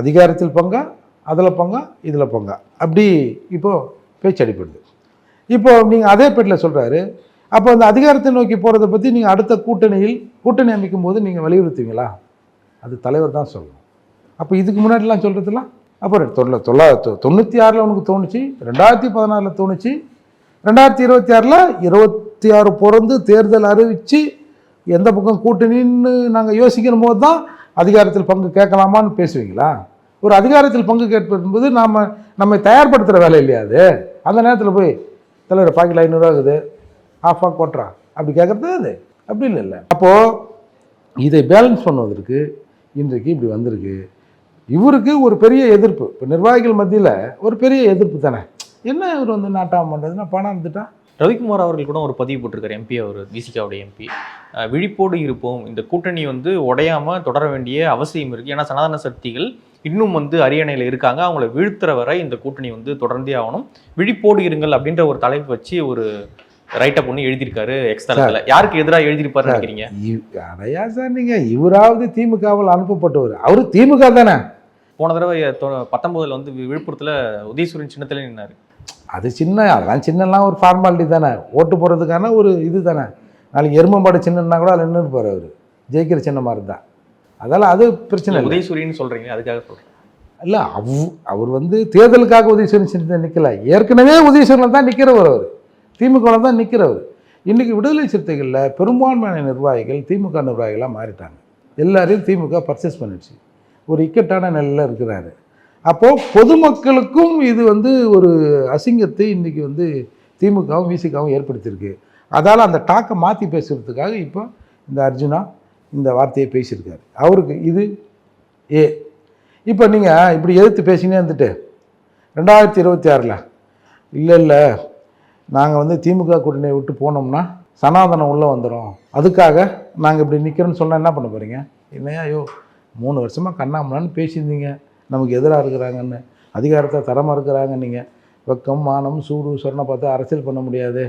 அதிகாரத்தில் பங்கா, அதில் பங்கா, இதில் பங்கா, அப்படி இப்போது பேச்சு அடிப்படுது. இப்போது நீங்கள் அதே பேட்டில் சொல்கிறாரு. அப்போ அந்த அதிகாரத்தை நோக்கி போகிறத பற்றி நீங்கள் அடுத்த கூட்டணி அமைக்கும் போது நீங்கள் வலியுறுத்துவீங்களா? அது தலைவர் தான் சொல்லணும். அப்போ இதுக்கு முன்னாடிலாம் சொல்கிறதுலாம் அப்புறம் 1996 உனக்கு தோணுச்சு, 2016 தோணுச்சு, 2026 26 பிறந்து தேர்தல் அறிவித்து எந்த பக்கம் கூட்டணின்னு நாங்கள் யோசிக்கிற போது தான் அதிகாரத்தில் பங்கு கேட்கலாமான்னு பேசுவீங்களா? ஒரு அதிகாரத்தில் பங்கு கேட்பது நம்மை தயார்படுத்துகிற வேலை இல்லையா அது? அந்த நேரத்தில் போய் தலைவர் பாக்கெட் 500 ஆகுது, ஆஃபாக கொட்டுறா அப்படி கேட்குறது அது அப்படி இல்லை. அப்போது இதை பேலன்ஸ் பண்ணுவதற்கு இன்றைக்கு இப்படி வந்திருக்கு. இவருக்கு ஒரு பெரிய எதிர்ப்பு, இப்போ நிர்வாகிகள் மத்தியில் ஒரு பெரிய எதிர்ப்பு தானே. என்ன இவர் வந்து நாட்டாம பண்ணுறதுன்னா பணம் இருந்துட்டா. ரவிக்குமார் அவர்கள் கூட ஒரு பதிவு போட்டிருக்காரு, எம்பி அவர், விசிகாவுடைய எம்பி. விழிப்போடு இருப்போம், இந்த கூட்டணி வந்து உடையாமல் தொடர வேண்டிய அவசியம் இருக்குது. ஏன்னா சனாதன சக்திகள் இன்னும் வந்து அரியணையில் இருக்காங்க, அவங்கள வீழ்த்துற வரை இந்த கூட்டணி வந்து தொடர்ந்தே ஆகணும், விழிப்போடு இருங்கள் அப்படின்ற ஒரு தலைப்பு வச்சு ஒரு ரைட்டப் ஒன்று எழுதியிருக்காரு எக்ஸ் தளத்தில். யாருக்கு எதிராக எழுதியிருப்பாரு நினைக்கிறீங்க? அடையா சார், நீங்கள் இவராவது திமுகவில் அனுப்பப்பட்டவர், அவர் திமுக தானே. போன தடவை 19 வந்து விழுப்புரத்தில் உதயசூரியன் சின்னத்தில் நின்னாரு. அது அதெல்லாம் சின்னலாம் ஒரு ஃபார்மாலிட்டி தானே, ஓட்டு போடுறதுக்கான ஒரு இது தானே. நாளைக்கு எருமம்பாடு சின்னன்னா கூட அதில் நின்று இருப்பார், அவர் ஜெயிக்கிற சின்னமாக இருந்தால். அதெல்லாம் அது பிரச்சனை இல்லை. உதயசூரியன் சொல்கிறீங்க, அதுக்காக சொல்கிறேன். இல்லை, அவர் வந்து தேர்தலுக்காக உதயசூரியன் சின்னத்தை நிற்கல, ஏற்கனவே உதயசூரியனில் தான் நிற்கிறவர், அவர் திமுகவில் தான் நிற்கிறவர். இன்றைக்கி விடுதலை சிறுத்தைகளில் பெரும்பான்மையான நிர்வாகிகள் திமுக நிர்வாகிகளாக மாறிட்டாங்க. எல்லாரையும் திமுக பர்ச்சேஸ் பண்ணிடுச்சு, ஒரு இக்கட்டான நிலையில் இருக்கிறாரு. அப்போது பொதுமக்களுக்கும் இது வந்து ஒரு அசிங்கத்தை இன்றைக்கி வந்து திமுகவும் விசிகாவும் ஏற்படுத்தியிருக்கு. அதால் அந்த டாக்கை மாற்றி பேசுகிறதுக்காக இப்போ இந்த அர்ஜுனா இந்த வார்த்தையை பேசியிருக்காரு. அவருக்கு இது இப்போ நீங்கள் இப்படி எதிர்த்து பேசினே இருந்துட்டு 2026 இல்லை நாங்கள் வந்து திமுக கூட்டணியை விட்டு போனோம்னா சனாதனம் உள்ளே வந்துடும், அதுக்காக நாங்கள் இப்படி நிற்கிறோன்னு சொன்னால் என்ன பண்ண போகிறீங்க? என்னையா 3 வருஷமாக கண்ணாமலான்னு பேசியிருந்தீங்க, நமக்கு எதிராக இருக்கிறாங்கன்னு, அதிகாரத்தை தரமாக இருக்கிறாங்க. நீங்கள் வெக்கம் மானம் சூடு சொன்ன பார்த்து அரசியல் பண்ண முடியாது,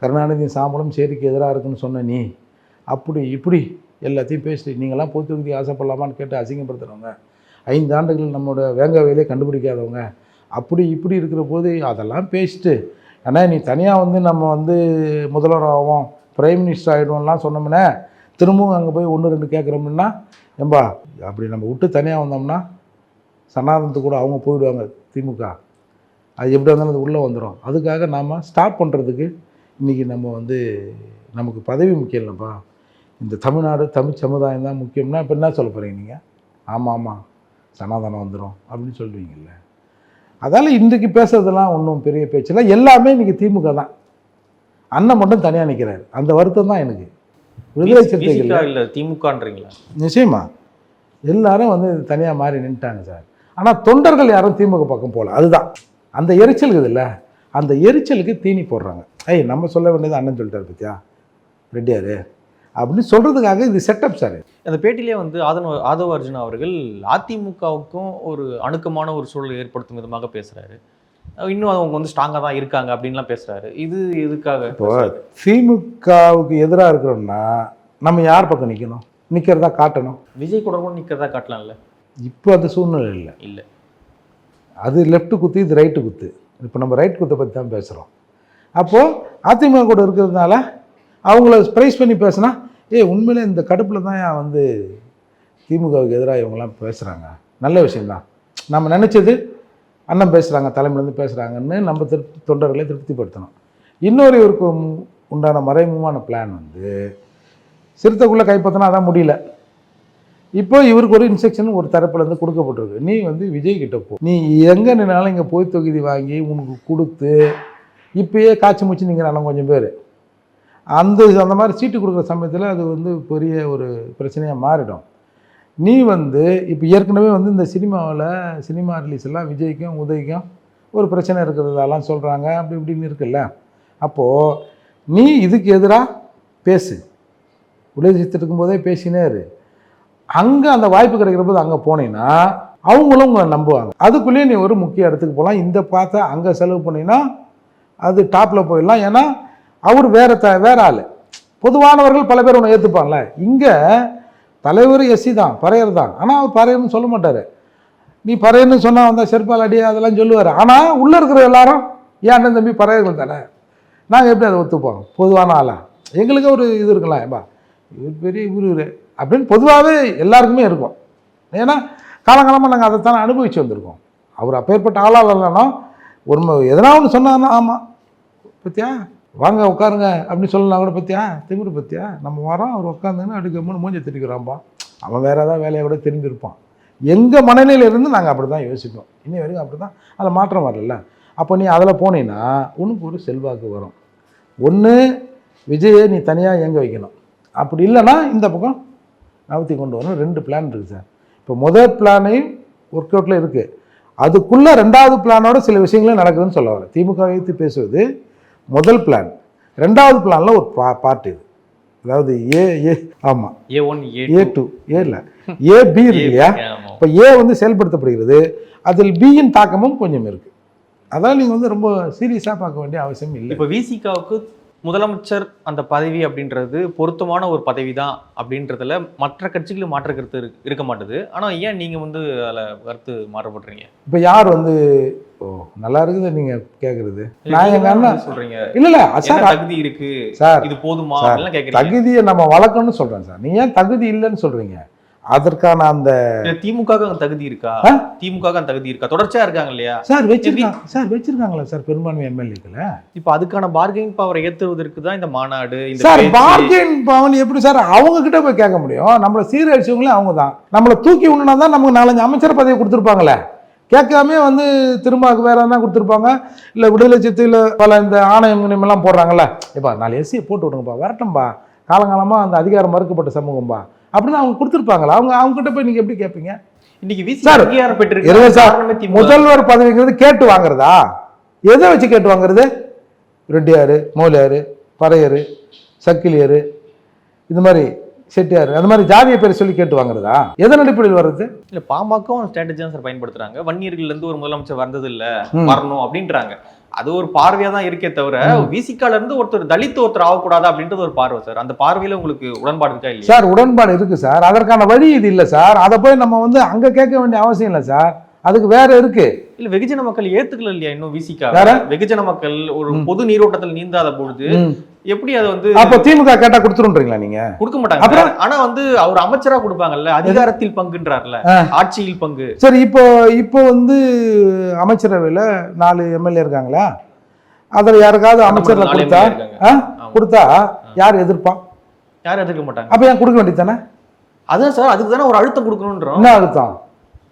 கருணாநிதி சாம்பலும் சேரிக்கு எதிராக இருக்குன்னு சொன்ன நீ அப்படி இப்படி எல்லாத்தையும் பேசிட்டு நீங்களாம் பொது தொகுதி ஆசைப்படலாமான்னு கேட்டு அசிங்கப்படுத்துகிறவங்க, 5 ஆண்டுகள் நம்மளோட வேங்காவையிலே கண்டுபிடிக்காதவங்க, அப்படி இப்படி இருக்கிற போது அதெல்லாம் பேசிட்டு, ஆனால் நீ தனியாக வந்து நம்ம வந்து முதல்வர் ஆகும், பிரைம் மினிஸ்டர் ஆகிடுவோம்லாம் சொன்னோம்னா திரும்பவும் அங்கே போய் 1-2 கேட்குறோம்னா ஏம்பா அப்படி நம்ம விட்டு தனியாக வந்தோம்னா சனாதனத்துக்கு கூட அவங்க போயிடுவாங்க திமுக, அது எப்படி வந்தாலும் அது உள்ளே வந்துடும். அதுக்காக நாம் ஸ்டாப் பண்ணுறதுக்கு இன்றைக்கி நம்ம வந்து நமக்கு பதவி முக்கியம் இல்லைப்பா, இந்த தமிழ்நாடு தமிழ் சமுதாயம் தான் முக்கியம்னா இப்போ என்ன சொல்ல போகிறீங்க நீங்கள்? ஆமாம் சனாதனம் வந்துடும் அப்படின்னு சொல்லுவீங்கல்ல. அதால் இன்றைக்கு பேசுறதெல்லாம் ஒன்றும் பெரிய பேச்சில்லை, எல்லாமே இன்றைக்கி திமுக தான். அண்ணன் மட்டும் தனியாக நிற்கிறாரு, அந்த வருத்தம் தான் எனக்கு. விடுதலை சிறுத்தைகள் இல்லை திமுகன்றீங்களா? நிச்சயமா எல்லாரும் வந்து தனியாக மாறி நின்ட்டாங்க சார். ஆனால் தொண்டர்கள் யாரும் திமுக பக்கம் போகல, அதுதான் அந்த எரிச்சல் இருக்குதுல்ல, அந்த எரிச்சலுக்கு தீனி போடுறாங்க. நம்ம சொல்ல வேண்டியது அண்ணன் சொல்லிட்டாரு பத்தியா ரெட்டியாரு அப்படின்னு சொல்கிறதுக்காக இது செட்டப் சார். அந்த பேட்டிலே வந்து ஆதவ அர்ஜுனா அவர்கள் அதிமுகவுக்கும் ஒரு அணுக்கமான ஒரு சூழல் ஏற்படுத்தும் விதமாக பேசுகிறாரு. இன்னும் அவங்க வந்து ஸ்ட்ராங்காக தான் இருக்காங்க அப்படின்லாம் பேசுகிறாரு. இது எதுக்காக? இப்போ திமுகவுக்கு எதிராக இருக்கிறோம்னா நம்ம யார் பக்கம் நிற்கணும்? நிற்கிறதா காட்டணும். விஜய் கூட கூட நிற்கிறதா காட்டலாம்ல. இப்போ அந்த சூழ்நிலை இல்லை. அது லெஃப்ட் குத்து, இது ரைட்டு குத்து. இப்போ நம்ம ரைட் குத்தை பற்றி தான் பேசுகிறோம். அப்போது அதிமுக கூட இருக்கிறதுனால அவங்கள ப்ரைஸ் பண்ணி பேசுனா உண்மையிலே இந்த கடுப்பில் தான் வந்து திமுகவுக்கு எதிராக இவங்கெல்லாம் பேசுகிறாங்க. நல்ல விஷயந்தான். நம்ம நினச்சது அண்ணன் பேசுகிறாங்க, தலைமையிலேருந்து பேசுகிறாங்கன்னு நம்ம தொண்டர்களை திருப்திப்படுத்தணும். இன்னொரு இவருக்கு உண்டான மறைமுகமான பிளான் வந்து சிறுத்தைக்குள்ளே கைப்பற்றினா அதான் முடியல. இப்போ இவருக்கு ஒரு இன்ஸ்ட்ரக்ஷன் ஒரு தரப்புலேருந்து கொடுக்கப்பட்டிருக்கு. நீ வந்து விஜய் கிட்ட போ, நீ எங்கே நின்னாலும் இங்கே போய் தொகுதி வாங்கி உனக்கு கொடுத்து இப்போயே காய்ச்சி மூச்சு நிற்கிறாங்க கொஞ்சம் பேர். அந்த மாதிரி சீட்டு கொடுக்குற சமயத்தில் அது வந்து பெரிய ஒரு பிரச்சனையாக மாறிடும். நீ வந்து இப்போ ஏற்கனவே வந்து இந்த சினிமா ரிலீஸ் எல்லாம் விஜய்க்கும் உதய்க்கும் ஒரு பிரச்சனை இருக்கிறதெல்லாம் சொல்கிறாங்க, அப்படி இப்படின்னு இருக்குல்ல. அப்போது நீ இதுக்கு எதிராக பேசு, உலகத்து இருக்கும்போதே பேசினேரு. அங்கே அந்த வாய்ப்பு கிடைக்கிற போது அங்கே போனீங்கன்னா அவங்களும் உங்களை நம்புவாங்க. அதுக்குள்ளேயே நீ ஒரு முக்கிய இடத்துக்கு போகலாம். இந்த பார்த்தா அங்கே செலவு பண்ணினா அது டாப்பில் போயிடலாம். ஏன்னா அவர் வேற ஆள். பொதுவானவர்கள் பல பேர் ஒன்று ஏற்றுப்பாங்கல்ல. இங்கே தலைவர் எஸ்சி தான், பறையர் தான். ஆனால் அவர் பறையர்னு சொல்ல மாட்டார். நீ பறையர்னு சொன்னால் வந்தால் செருப்பால் அடி அதெல்லாம் சொல்லுவார். ஆனால் உள்ளே இருக்கிற எல்லாரும் ஏன் அண்ணன் தம்பி பறையர்கள் தானே, நாங்கள் எப்படி அதை ஒத்துப்போம்? பொதுவான ஆளா எங்களுக்கு ஒரு இது இருக்கலாம், ஏப்பா இவர் பெரிய இவர் அப்படின்னு பொதுவாகவே எல்லாருக்குமே இருக்கும். ஏன்னா காலங்காலமாக நாங்கள் அதைத்தானே அனுபவித்து வந்திருக்கோம். அவர் அப்பேற்பட்ட ஆளாக இல்லைன்னா ஒரு எதனா ஒன்று சொன்னாங்கன்னா ஆமாம் பத்தியா வாங்க உட்காருங்க அப்படின்னு சொல்லலாம் கூட. பத்தியா திமிரு பத்தியா நம்ம வரோம், அவர் உட்காந்துன்னு அடுக்கணும்னு மூஞ்சை திரிக்கிறான்பா. அவன் வேறு ஏதாவது வேலையை கூட திரும்பியிருப்பான். எங்கள் மனநிலையிலேருந்து நாங்கள் அப்படி தான் யோசிப்போம். இன்னி வரைக்கும் அப்படி தான், அதில் மாற்றம் வரல. அப்போ நீ அதில் போனீங்கன்னா உனக்கு ஒரு செல்வாக்கு வரும். ஒன்று விஜயை நீ தனியாக இயங்க வைக்கணும், அப்படி இல்லைன்னா இந்த பக்கம் நகர்த்தி கொண்டு வரணும். 2 பிளான் இருக்குது சார். இப்போ முதல் பிளானையும் ஒர்க் அவுட்டில் இருக்குது. அதுக்குள்ளே 2வது பிளானோட சில விஷயங்களும் நடக்குதுன்னு சொல்ல வரேன். திமுக வைத்து பேசுவது முதல் பிளான். 2வது பிளானில் ஒரு பார்ட் இது. அதாவது ஆமாம் A1 A2 இல்லை AB இருக்கு இல்லையா? இப்போ ஏ வந்து செயல்படுத்தப்படுகிறது, அதில் பியின் தாக்கமும் கொஞ்சம் இருக்குது. அதான் நீங்கள் வந்து ரொம்ப சீரியஸாக பார்க்க வேண்டிய அவசியம் இல்லை. இப்போ விசிகாவுக்கு முதலமைச்சர் அந்த பதவி அப்படின்றது பொருத்தமான ஒரு பதவி தான் அப்படின்றதுல மற்ற கட்சிகளும் மாற்ற கருத்து இருக்க மாட்டுது. ஆனால் ஏன் நீங்கள் வந்து அதில் கருத்து மாற்றப்படுறீங்க? இப்போ யார் வந்து நல்லா இருக்குது நீங்கள் கேட்குறது? நான் எங்கள் அண்ணன் சொல்கிறீங்க இல்லை சார் தகுதி இருக்கு சார், இது போதுமா கேட்குறீங்க. தகுதியை நம்ம வளர்க்கணும்னு சொல்கிறேன் சார். நீங்கள் ஏன் தகுதி இல்லைன்னு சொல்கிறீங்க? அதற்கான அந்த திமுக தகுதி இருக்கா? திமுக தகுதி இருக்கா? தொடர்ச்சியா இருக்காங்க இல்லையா சார்? வச்சிருக்காங்களா சார் பெரும்பான்மை எம்எல்ஏக்களை? இப்போ அதுக்கான பார்கெனிங் பவரை ஏற்றுவதற்கு தான் இந்த மாநாடு. சார் பார்கெயின் பவர் எப்படி சார் அவங்க கிட்ட போய் கேட்க முடியும்? நம்மளை சீரழிச்சவங்களே அவங்க தான். நம்மளை தூக்கி விடணும்னா தான் நமக்கு 4-5 அமைச்சர் பதவி கொடுத்துருப்பாங்களே. கேட்காமே வந்து திரும்ப வேற எதனா கொடுத்துருப்பாங்க. இல்லை விடுதலை சித்தையில் பல இந்த ஆணையம் எல்லாம் போடுறாங்கல்ல, இப்போ 4 எஸ்சியை போட்டு விடுங்கப்பா, வரட்டும்பா, காலங்காலமாக அந்த அதிகாரம் மறுக்கப்பட்ட சமூகம்பா அப்படின்னு அவங்க கொடுத்துருப்பாங்களா? அவங்க கிட்ட போய் நீங்க எப்படி கேட்பீங்க? இன்னைக்கு முதல்வர் பதவிங்கிறது கேட்டு வாங்குறதா? எதை வச்சு கேட்டு வாங்குறது? ரெட்டியாரு, மோலியாரு, பறையரு, சக்கிலியரு, இது மாதிரி செட்டியாரு, அந்த மாதிரி ஜாதியை பேர் சொல்லி கேட்டு வாங்குறதா? எதன் அடிப்படையில் வர்றது? இல்ல பாமக ஸ்ட்ராட்டஜி தான் சார் பயன்படுத்துறாங்க. வன்னியர்கள் இருந்து ஒரு முதலமைச்சர் வந்தது இல்ல, வரணும் அப்படின்றாங்க. அது ஒரு பார்வையா தான் இருக்கே தவிர விசிகால இருந்து ஒருத்தர் ஆகக்கூடாது அப்படின்றது ஒரு பார்வை சார். அந்த பார்வையில உங்களுக்கு உடன்பாடு இருக்கா? இல்லையா சார்? உடன்பாடு இருக்கு சார். அதற்கான வழி இது இல்லை சார். அதை போய் நம்ம வந்து அங்க கேட்க வேண்டிய அவசியம் இல்லை சார். அதுக்கு வேற இருக்கு. இல்ல வெகுஜன மக்கள் ஏத்துக்கல இல்லையா இன்னும் விசிகா? வெகுஜன மக்கள் ஒரு பொது நீரோட்டத்தில் நீந்தாத பொழுது எப்படி அதை வந்து அப்ப திமுக கேட்டா கொடுத்துருன்றீங்களா? நீங்க கொடுக்க மாட்டாங்க. ஆனா வந்து அவர் அமைச்சரா கொடுப்பாங்கல்ல, அதிகாரத்தில் பங்குன்றார்ல, ஆட்சியில் பங்கு. சரி, இப்போ வந்து அமைச்சரவையில் 4 எம்எல்ஏ இருக்காங்களா? அதில் யாருக்காவது அமைச்சரில் கொடுத்தா யார் எதிர்ப்பான்? யாரும் எதிர்க்க மாட்டாங்க. அப்ப ஏன் கொடுக்க வேண்டியது தானே? அதான் சார், அதுக்கு தானே ஒரு அழுத்தம் கொடுக்கணும்ன்றோம். என்ன அழுத்தம்?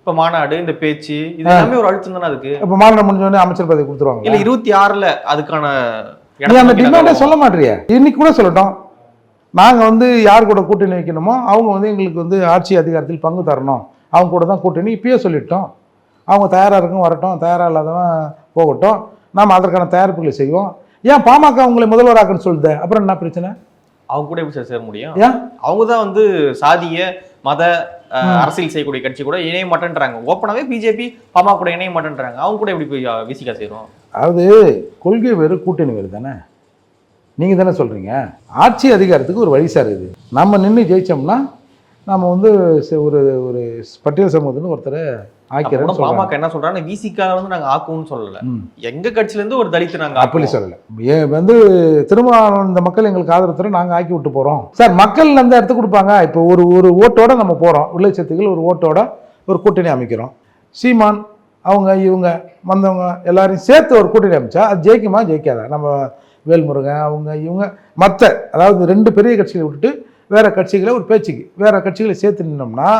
இப்ப மாநாடு, இந்த பேச்சு, இது எல்லாமே ஒரு அழுத்தம் தானே அதுக்கு. இப்ப மாநாடு முடிஞ்சோடனே அமைச்சர் பதவி கொடுத்துருவாங்க இல்ல 26ல அதுக்கான அந்த டிமாண்டே சொல்ல மாட்டீங்க. இன்னைக்கு கூட சொல்லட்டும், நாங்க வந்து யார் கூட கூட்டணி வைக்கணுமோ அவங்க வந்து எங்களுக்கு வந்து ஆட்சி அதிகாரத்தில் பங்கு தரணும், அவங்க கூட தான் கூட்டணி இப்பயே சொல்லிட்டோம். அவங்க தயாரா இருக்கும் வரட்டும், தயாரா இல்லாதவன் போகட்டும். நாம் அதற்கான தயாரிப்புகளை செய்வோம். ஏன் பாமக உங்களை முதல்வராக்குன்னு சொல்லுது, அப்புறம் என்ன பிரச்சனை? அவங்க கூட எப்படி சார் சேர முடியும்? ஏன் அவங்க தான் வந்து சாதிய மத அரசியல் செய்யக்கூடிய கட்சி கூட இணைய மாட்டேன்றாங்க. ஓப்பனாவே பிஜேபி பாமக கூட இணைய மாட்டேன்றாங்க. அவங்க கூட எப்படி போய் விசிகா சேரும்? அதாவது கொள்கை வேறு கூட்டணி வேறு தானே. நீங்கள் தானே சொல்கிறீங்க. ஆட்சி அதிகாரத்துக்கு ஒரு வழி சார் இது. நம்ம நின்று ஜெயிச்சோம்னா நம்ம வந்து ஒரு ஒரு பட்டியல் சமூகத்துன்னு ஒருத்தரை ஆக்கிறோம். பாமக என்ன சொல்றாங்க, விசிகா வந்து நாங்க ஆக்குவோம்னு சொல்லல, எங்க கட்சியில இருந்து ஒரு தலித்து நாங்க அப்படி சொல்லலை. வந்து திரும்ப இந்த மக்கள் எங்களுக்கு ஆதரவு தர நாங்கள் ஆக்கி விட்டு போகிறோம் சார். மக்கள் அந்த இடத்துக்கு கொடுப்பாங்க. இப்போ ஒரு ஓட்டோட நம்ம போகிறோம், விளைச்சத்துகள் ஒரு ஓட்டோட ஒரு கூட்டணி அமைக்கிறோம். சீமான் அவங்க இவங்க வந்தவங்க எல்லாரையும் சேர்த்து ஒரு கூட்டணி அமைச்சா அது ஜெயிக்குமா ஜெயிக்காதா? நம்ம வேல்முருகன் அவங்க இவங்க மற்ற அதாவது 2 பெரிய கட்சிகளை விட்டுட்டு வேற கட்சிகளை ஒரு பேச்சுக்கு வேற கட்சிகளை சேர்த்து நின்னோம்னா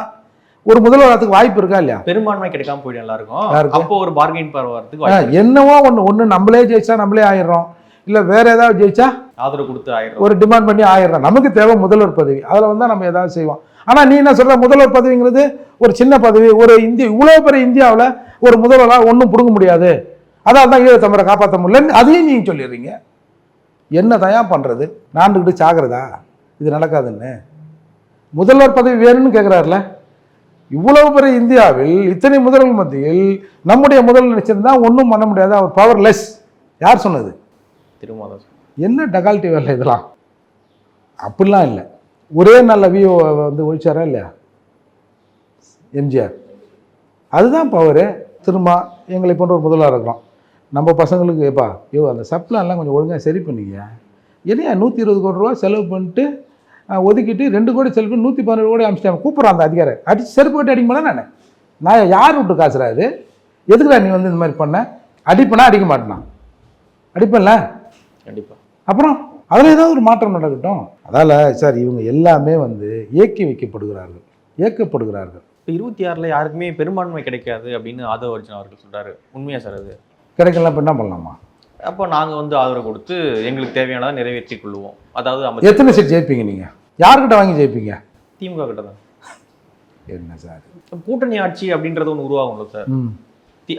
ஒரு முதல்வரத்துக்கு வாய்ப்பு இருக்கா இல்லையா? பெரும்பான்மை கிடைக்காம போயிடும் எல்லாருக்கும். அப்போ ஒரு பார்கெயின் பவர் வரதுக்கு என்னவோ ஒன்று நம்மளே ஜெயிச்சா நம்மளே ஆயிடுறோம், இல்லை வேற ஏதாவது ஜெயிச்சா ஆதரவு கொடுத்து ஆயிடும், ஒரு டிமாண்ட் பண்ணி ஆயிடுறோம். நமக்கு தேவை முதல்வர் பதவி. அதில் வந்தால் நம்ம ஏதாவது செய்வோம். ஆனால் நீ என்ன சொல்ற, முதல்வர் பதவிங்கிறது ஒரு சின்ன பதவி. ஒரு இவ்வளோ பெரிய இந்தியாவில் ஒரு முதல்வராக ஒன்றும் பிடுங்க முடியாது, அதான் தான் ஈழத்தமிழரை காப்பாற்ற முடியலன்னு அதையும் நீங்கள் சொல்லிடுறீங்க. என்ன தயார் பண்ணுறது? நாண்டுக்கிட்டு சாகிறதா? இது நடக்காதுன்னு முதல்வர் பதவி வேணும்னு கேட்குறாருல. இவ்வளவு பெரிய இந்தியாவில் இத்தனை முதல்வர் மத்தியில் நம்முடைய முதல்வர் நினைச்சிருந்தா ஒன்றும் பண்ண முடியாது, அவர் பவர்லெஸ். யார் சொன்னது? திருமாவளவன். என்ன டகால்ட்டி வேலை இதெல்லாம்? அப்படிலாம் இல்லை. ஒரே நல்ல விஓ வந்து ஒழிச்சாரா இல்லையா எம்ஜிஆர்? அதுதான் பவரு. திரும்ப எங்களை போன்ற ஒரு முதல்வராக இருக்கிறோம். நம்ம பசங்களுக்கு ஏப்பா அந்த சப்ளான்லாம் கொஞ்சம் ஒழுங்காக சரி பண்ணிங்க. ஏன்னா 120 கோடி ரூபா செலவு பண்ணிட்டு ஒதுக்கிட்டு 2 கோடி செலவு பண்ணி 117 கோடி அமிச்சிட்டாங்க. கூப்பிட்றான் அந்த அதிகாரி, அடிச்சு செருப்பு கட்டி அடிக்க மாட்டேன். நான் யார் விட்டு காசுறாரு? எதுக்குடா நீ வந்து இந்த மாதிரி பண்ண? அடிப்பேனா அடிக்க மாட்டேனா? அடிப்பேன்ல கண்டிப்பாக. அப்புறம் அதில் ஏதாவது ஒரு மாற்றம் நடக்கட்டும். அதால் சார் இவங்க எல்லாமே வந்து ஏக்கப்படுகிறார்கள். இப்போ 26 யாருக்குமே பெரும்பான்மை கிடைக்காது அப்படின்னு ஆதவ அர்ஜுன் அவர்கள் சொல்றாரு. உண்மையா சார் அது? கிடைக்கலாம். இப்போ என்ன பண்ணலாமா? அப்போ நாங்கள் வந்து ஆதரவு கொடுத்து எங்களுக்கு தேவையானதை நிறைவேற்றி கொள்வோம். அதாவது எத்தனை சீட் ஜெயிப்பீங்க நீங்கள்? யார்கிட்ட வாங்கி ஜெயிப்பீங்க? திமுக கிட்ட தான். என்ன சார் கூட்டணி ஆட்சி அப்படின்றது ஒன்று உருவாகும்ல சார்.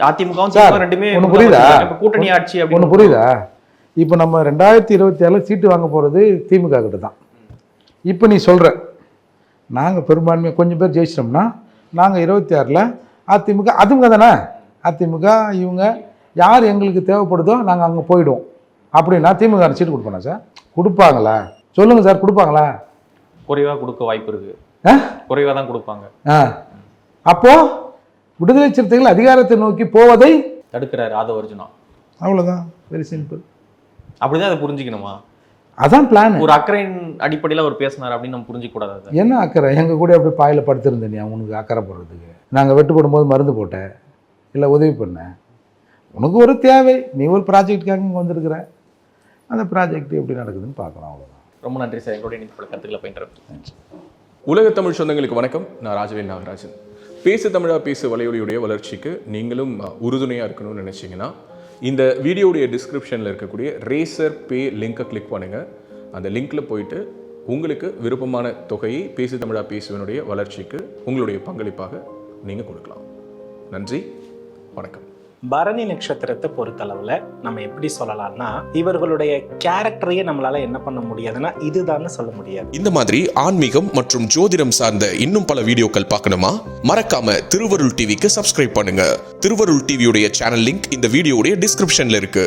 அதிமுகவும் சார் ரெண்டுமே ஒன்று புரியுதா? கூட்டணி ஆட்சி ஒன்று புரியுதா? இப்போ நம்ம 2027 சீட்டு வாங்க போகிறது திமுக கிட்ட தான். இப்போ நீ சொல்கிற நாங்கள் பெரும்பான்மையாக கொஞ்சம் பேர் ஜெயிச்சிட்டோம்னா நாங்கள் 26 அதிமுக தானே, அதிமுக இவங்க யார் எங்களுக்கு தேவைப்படுதோ நாங்கள் அங்கே போயிடுவோம் அப்படின்னா திமுக சீட்டு கொடுப்போம் சார்? கொடுப்பாங்களா? சொல்லுங்கள் சார், கொடுப்பாங்களா? குறைவாக கொடுக்க வாய்ப்பு இருக்கு. குறைவாக தான் கொடுப்பாங்க. அப்போ விடுதலை சிறுத்தைகள் அதிகாரத்தை நோக்கி போவதை தடுக்கிறாரு ஆதவ அர்ஜுனா. அவ்வளோதான். Very simple. அப்படிதான் அதை புரிஞ்சுக்கணுமா? அதான் பிளான். ஒரு அக்கறையின் அடிப்படையில் அவர் பேசினார் அப்படின்னு நம்ம புரிஞ்சிக்க கூடாது. என்ன அக்கறை? எங்கள் கூட அப்படி பாயில் படுத்திருந்தேன். உனக்கு அக்கறை போடுறதுக்கு நாங்கள் வெட்டு போடும்போது மருந்து போட்டேன், இல்லை உதவி பண்ணேன். உனக்கு ஒரு தேவை, நீ ஒரு ப்ராஜெக்டுக்காக இங்கே வந்திருக்கிற, அந்த ப்ராஜெக்ட் எப்படி நடக்குதுன்னு பார்க்கலாம். அவ்வளோதான். ரொம்ப நன்றி சார், எங்களுடைய நீங்கள் கருத்துக்களை பயின்று. உலக தமிழ் சொந்தங்களுக்கு வணக்கம். நான் ராஜவேல் நாகராஜன். பேசு தமிழா பேசு வலையொலியுடைய வளர்ச்சிக்கு நீங்களும் உறுதுணையாக இருக்கணும்னு நினச்சிங்கன்னா இந்த வீடியோடைய டிஸ்கிரிப்ஷனில் இருக்கக்கூடிய ரேசர் பே லிங்கை கிளிக் பண்ணுங்கள். அந்த லிங்க்கில் போயிட்டு உங்களுக்கு விருப்பமான தொகையை பேசு தமிழா பேசுவனுடைய வளர்ச்சிக்கு உங்களுடைய பங்களிப்பாக நீங்கள் கொடுக்கலாம். நன்றி, வணக்கம். பரணி நட்சத்திரத்தை பொறுத்தளவில் நம்ம எப்படி சொல்லலாம்னா, இவர்களுடைய கேரக்டரையே நம்மளால என்ன பண்ண முடியாதுன்னா இதுதான் சொல்ல முடியாது. இந்த மாதிரி ஆன்மீகம் மற்றும் ஜோதிடம் சார்ந்த இன்னும் பல வீடியோக்கள் பார்க்கணுமா? மறக்காம திருவருள் டிவிக்கு சப்ஸ்கிரைப் பண்ணுங்க. திருவருள் டிவியுடைய சேனல் லிங்க் இந்த வீடியோடைய டிஸ்கிரிப்ஷன்ல இருக்கு.